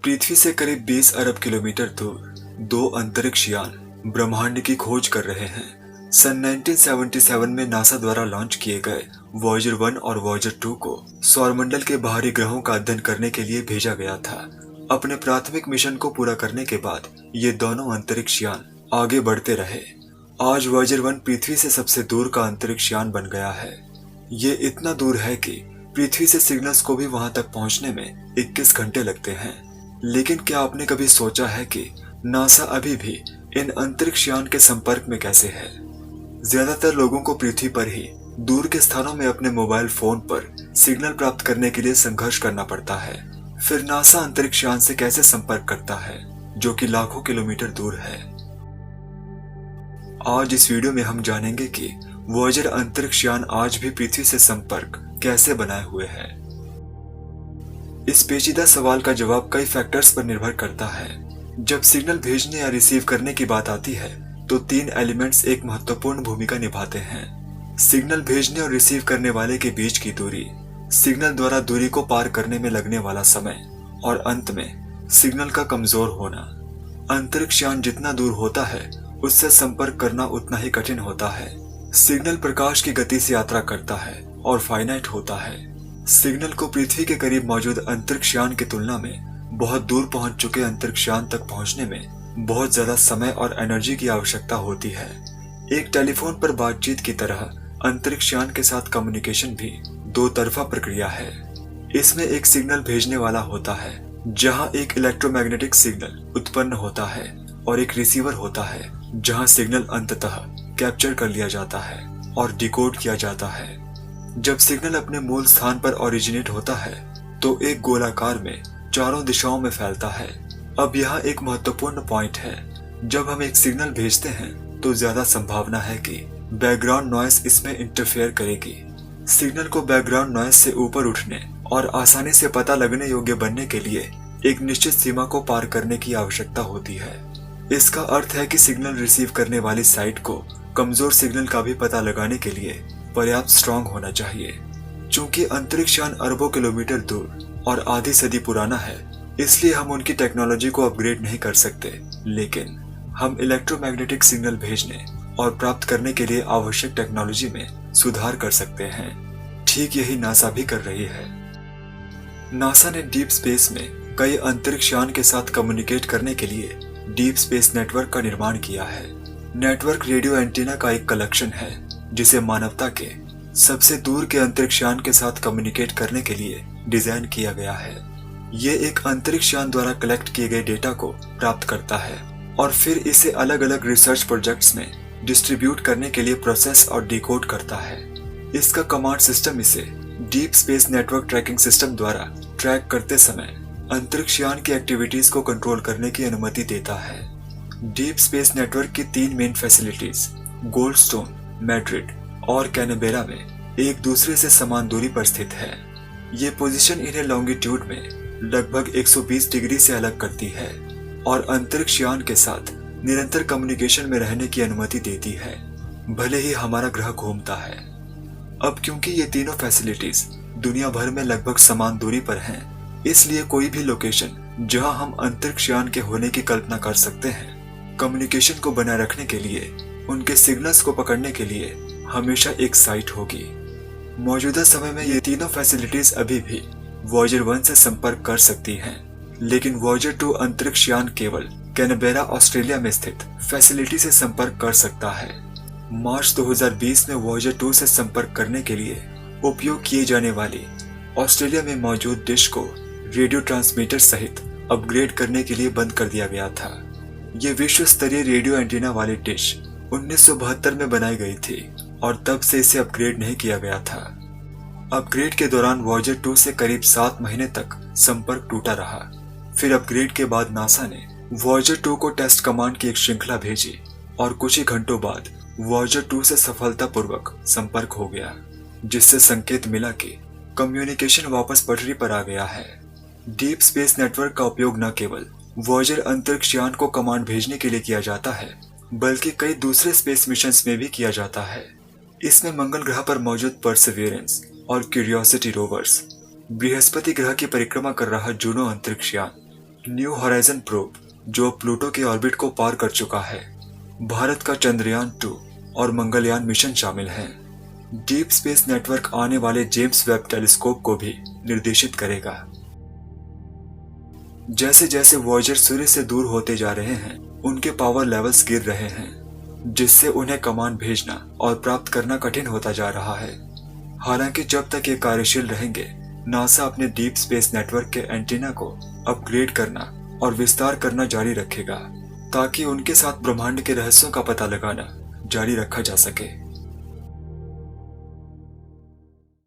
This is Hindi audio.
पृथ्वी से करीब 20 अरब किलोमीटर दूर दो अंतरिक्ष यान ब्रह्मांड की खोज कर रहे हैं। सन 1977 में नासा द्वारा लॉन्च किए गए वॉयेजर 1 और वॉयेजर 2 को सौरमंडल के बाहरी ग्रहों का अध्ययन करने के लिए भेजा गया था। अपने प्राथमिक मिशन को पूरा करने के बाद ये दोनों अंतरिक्ष यान आगे बढ़ते रहे। आज वॉयेजर 1 पृथ्वी से सबसे दूर का अंतरिक्ष यान बन गया है। ये इतना दूर है कि पृथ्वी से सिग्नल्स को भी वहां तक पहुंचने में 21 घंटे लगते हैं। लेकिन क्या आपने कभी सोचा है कि नासा अभी भी इन अंतरिक्ष यान के संपर्क में कैसे है? ज्यादातर लोगों को पृथ्वी पर ही दूर के स्थानों में अपने मोबाइल फोन पर सिग्नल प्राप्त करने के लिए संघर्ष करना पड़ता है। फिर नासा अंतरिक्ष यान से कैसे संपर्क करता है जो कि लाखों किलोमीटर दूर है? आज इस वीडियो में हम जानेंगे कि वॉयेजर अंतरिक्ष यान आज भी पृथ्वी से संपर्क कैसे बनाए हुए है। इस पेचीदा सवाल का जवाब कई फैक्टर्स पर निर्भर करता है। जब सिग्नल भेजने या रिसीव करने की बात आती है तो तीन एलिमेंट्स एक महत्वपूर्ण भूमिका निभाते हैं। सिग्नल भेजने और रिसीव करने वाले के बीच की दूरी, सिग्नल द्वारा दूरी को पार करने में लगने वाला समय और अंत में सिग्नल का कमजोर होना। अंतरिक्ष यान जितना दूर होता है उससे संपर्क करना उतना ही कठिन होता है। सिग्नल प्रकाश की गति से यात्रा करता है और फाइनाइट होता है। सिग्नल को पृथ्वी के करीब मौजूद अंतरिक्ष यान की तुलना में बहुत दूर पहुंच चुके अंतरिक्ष यान तक पहुंचने में बहुत ज्यादा समय और एनर्जी की आवश्यकता होती है। एक टेलीफोन पर बातचीत की तरह अंतरिक्ष यान के साथ कम्युनिकेशन भी दो तरफा प्रक्रिया है। इसमें एक सिग्नल भेजने वाला होता है जहां एक इलेक्ट्रोमैग्नेटिक सिग्नल उत्पन्न होता है और एक रिसीवर होता है जहां सिग्नल अंततः कैप्चर कर लिया जाता है और डिकोड किया जाता है। जब सिग्नल अपने मूल स्थान पर ओरिजिनेट होता है तो एक गोलाकार में चारों दिशाओं में फैलता है। अब यहाँ एक महत्वपूर्ण पॉइंट है। जब हम एक सिग्नल भेजते हैं तो ज्यादा संभावना है कि बैकग्राउंड नॉइस इसमें इंटरफेयर करेगी। सिग्नल को बैकग्राउंड नॉइस से ऊपर उठने और आसानी से पता लगने योग्य बनने के लिए एक निश्चित सीमा को पार करने की आवश्यकता होती है। इसका अर्थ है कि सिग्नल रिसीव करने वाली साइट को कमजोर सिग्नल का भी पता लगाने के लिए पर्याप्त स्ट्रॉन्ग होना चाहिए। चूंकि अंतरिक्ष यान अरबों किलोमीटर दूर और आधी सदी पुराना है, इसलिए हम उनकी टेक्नोलॉजी को अपग्रेड नहीं कर सकते, लेकिन हम इलेक्ट्रोमैग्नेटिक सिग्नल भेजने और प्राप्त करने के लिए आवश्यक टेक्नोलॉजी में सुधार कर सकते हैं। ठीक यही नासा भी कर रही है। नासा ने डीप स्पेस में कई अंतरिक्ष यान के साथ कम्युनिकेट करने के लिए डीप स्पेस नेटवर्क का निर्माण किया है। नेटवर्क रेडियो एंटीना का एक कलेक्शन है जिसे मानवता के सबसे दूर के अंतरिक्ष यान के साथ कम्युनिकेट करने के लिए डिजाइन किया गया है। ये एक अंतरिक्ष यान द्वारा कलेक्ट किए गए डेटा को प्राप्त करता है और फिर इसे अलग अलग रिसर्च प्रोजेक्ट्स में डिस्ट्रीब्यूट करने के लिए प्रोसेस और डिकोड करता है। इसका कमांड सिस्टम इसे deep space network tracking system द्वारा ट्रैक करते समय अंतरिक्ष यान की एक्टिविटीज को कंट्रोल करने की अनुमति देता है। डीप स्पेस नेटवर्क की तीन मेन फैसिलिटीज गोल्डस्टोन, मैड्रिड और कैनबेरा में एक दूसरे से समान दूरी पर स्थित है। ये पोजीशन इन्हें लॉन्गिट्यूड में लगभग 120 डिग्री से अलग करती है और अंतरिक्ष यान के साथ निरंतर कम्युनिकेशन में रहने की अनुमति देती है, भले ही हमारा ग्रह घूमता है। अब क्योंकि ये तीनों फैसिलिटीज दुनिया भर में लगभग समान दूरी पर हैं, इसलिए कोई भी लोकेशन जहां हम अंतरिक्ष यान के होने की कल्पना कर सकते हैं, कम्युनिकेशन को बनाए रखने के लिए, उनके सिग्नल्स को पकड़ने के लिए हमेशा एक साइट होगी। मौजूदा समय में ये तीनों फैसिलिटीज अभी भी वॉयेजर 1 से संपर्क कर सकती हैं, लेकिन वॉयेजर 2 अंतरिक्ष यान केवल कैनबेरा ऑस्ट्रेलिया में स्थित फैसिलिटी से संपर्क कर सकता है। मार्च 2020 में वॉयेजर 2 से संपर्क करने के लिए उपयोग किए जाने वाली ऑस्ट्रेलिया में मौजूद डिश को रेडियो ट्रांसमीटर सहित अपग्रेड करने के लिए बंद कर दिया गया था। ये विश्व स्तरीय रेडियो एंटीना वाली डिश 1972 में बनाई गई थी और तब से इसे अपग्रेड नहीं किया गया था। अपग्रेड के दौरान वॉयेजर 2 से करीब 7 महीने तक संपर्क टूटा रहा। फिर अपग्रेड के बाद नासा ने वॉयेजर 2 को टेस्ट कमांड की एक श्रृंखला भेजी और कुछ ही घंटों बाद वॉयेजर 2 से सफलतापूर्वक संपर्क हो गया, जिससे संकेत मिला कि कम्युनिकेशन वापस पटरी पर आ गया है। डीप स्पेस नेटवर्क का उपयोग न केवल वॉयेजर अंतरिक्ष यान को कमांड भेजने के लिए किया जाता है, बल्कि कई दूसरे स्पेस मिशंस में भी किया जाता है। इसमें मंगल ग्रह पर मौजूद परसेवेरेंस और क्यूरियोसिटी रोवर्स, बृहस्पति ग्रह की परिक्रमा कर रहा जूनो अंतरिक्ष यान, न्यू होराइजन प्रोब जो प्लूटो के ऑर्बिट को पार कर चुका है। भारत का चंद्रयान 2 और मंगलयान मिशन शामिल हैं। डीप स्पेस नेटवर्क आने वाले जेम्स वेब टेलीस्कोप को भी निर्देशित करेगा। जैसे जैसे वॉयेजर सूर्य से दूर होते जा रहे हैं, उनके पावर लेवल्स गिर रहे हैं, जिससे उन्हें कमांड भेजना और प्राप्त करना कठिन होता जा रहा है। हालांकि जब तक ये कार्यशील रहेंगे, नासा अपने डीप स्पेस नेटवर्क के एंटीना को अपग्रेड करना और विस्तार करना जारी रखेगा, ताकि उनके साथ ब्रह्मांड के रहस्यों का पता लगाना जारी रखा जा सके।